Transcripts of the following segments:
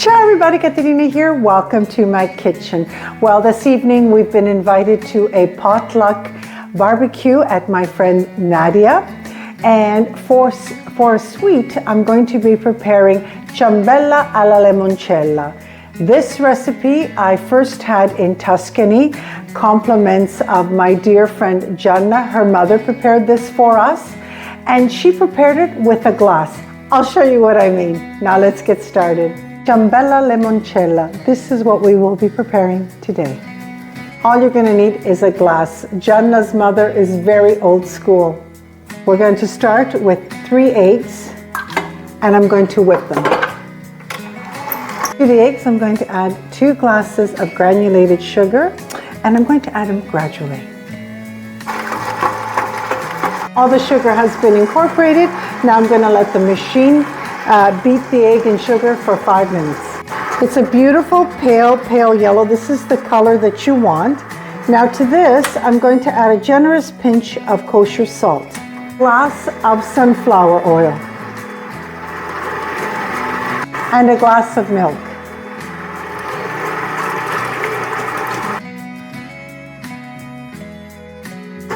Ciao everybody, Caterina here. Welcome to my kitchen. Well, this evening we've been invited to a potluck barbecue at my friend Nadia. And for a sweet, I'm going to be preparing Ciambella Alla Limoncella. This recipe I first had in Tuscany. Compliments of my dear friend Gianna. Her mother prepared this for us, and she prepared it with a glass. I'll show you what I mean. Now let's get started. Ciambella Limoncella. This is what we will be preparing today. All you're going to need is a glass. Gianna's mother is very old school. We're going to start with 3 eggs, and I'm going to whip them. To the eggs, I'm going to add 2 glasses of granulated sugar, and I'm going to add them gradually. All the sugar has been incorporated. Now I'm going to let the machine beat the egg and sugar for 5 minutes. It's a beautiful pale yellow. This is the color that you want. Now to this, I'm going to add a generous pinch of kosher salt, a glass of sunflower oil, and a glass of milk.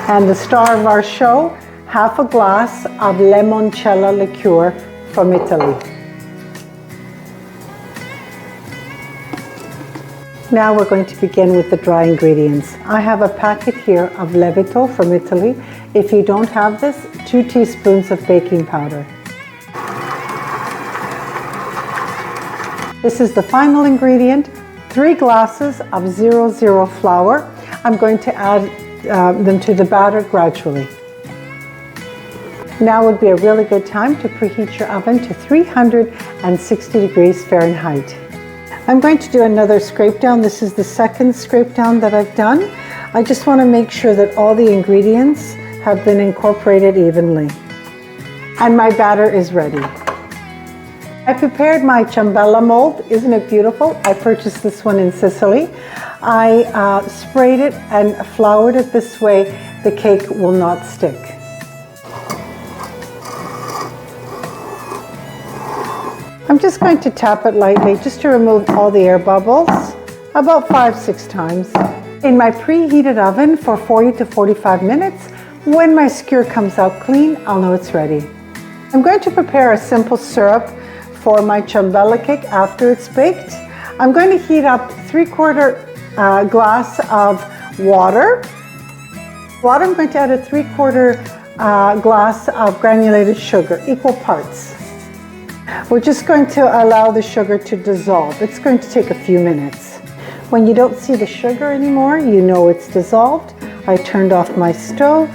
And the star of our show, half a glass of limoncello liqueur from Italy. Now we're going to begin with the dry ingredients. I have a packet here of lievito from Italy. If you don't have this, 2 teaspoons of baking powder. This is the final ingredient, 3 glasses of 00 flour. I'm going to add them to the batter gradually. Now would be a really good time to preheat your oven to 360 degrees Fahrenheit. I'm going to do another scrape down. This is the second scrape down that I've done. I just want to make sure that all the ingredients have been incorporated evenly. And my batter is ready. I prepared my ciambella mold. Isn't it beautiful? I purchased this one in Sicily. I sprayed it and floured it this way the cake will not stick. I'm just going to tap it lightly just to remove all the air bubbles, about 5-6 times. In my preheated oven for 40 to 45 minutes, when my skewer comes out clean, I'll know it's ready. I'm going to prepare a simple syrup for my ciambella cake after it's baked. I'm going to heat up 3/4 glass of water. I'm going to add a 3/4 glass of granulated sugar, equal parts. We're just going to allow the sugar to dissolve. It's going to take a few minutes. When you don't see the sugar anymore, you know it's dissolved. I turned off my stove.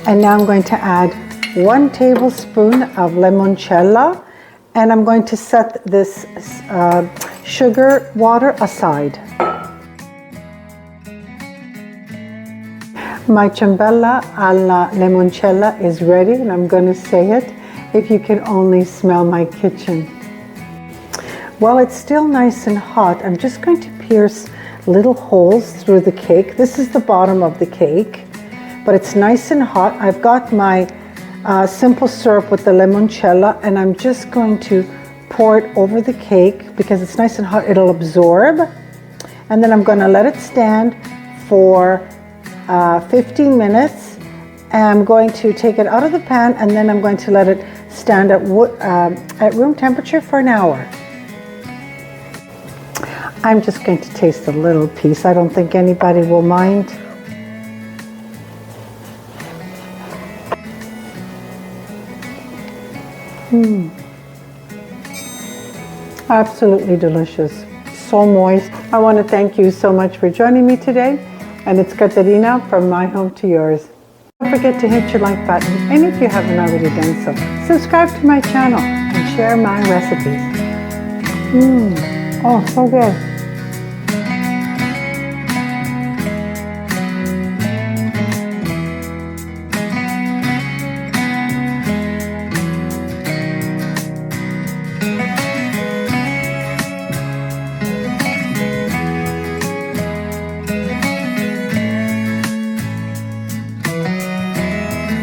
And now I'm going to add 1 tablespoon of limoncello, and I'm going to set this sugar water aside. My ciambella alla limoncella is ready, and I'm going to say it. If you can only smell my kitchen. While it's still nice and hot, I'm just going to pierce little holes through the cake. This is the bottom of the cake, but it's nice and hot. I've got my simple syrup with the limoncello, and I'm just going to pour it over the cake because it's nice and hot. It'll absorb, and then I'm going to let it stand for 15 minutes. And I'm going to take it out of the pan, and then I'm going to let it stand at room temperature for an hour. I'm just going to taste a little piece. I don't think anybody will mind. Absolutely delicious. So moist. I want to thank you so much for joining me today. And it's Caterina from my home to yours. Don't forget to hit your like button, and if you haven't already done so, subscribe to my channel and share my recipes. Oh, so good.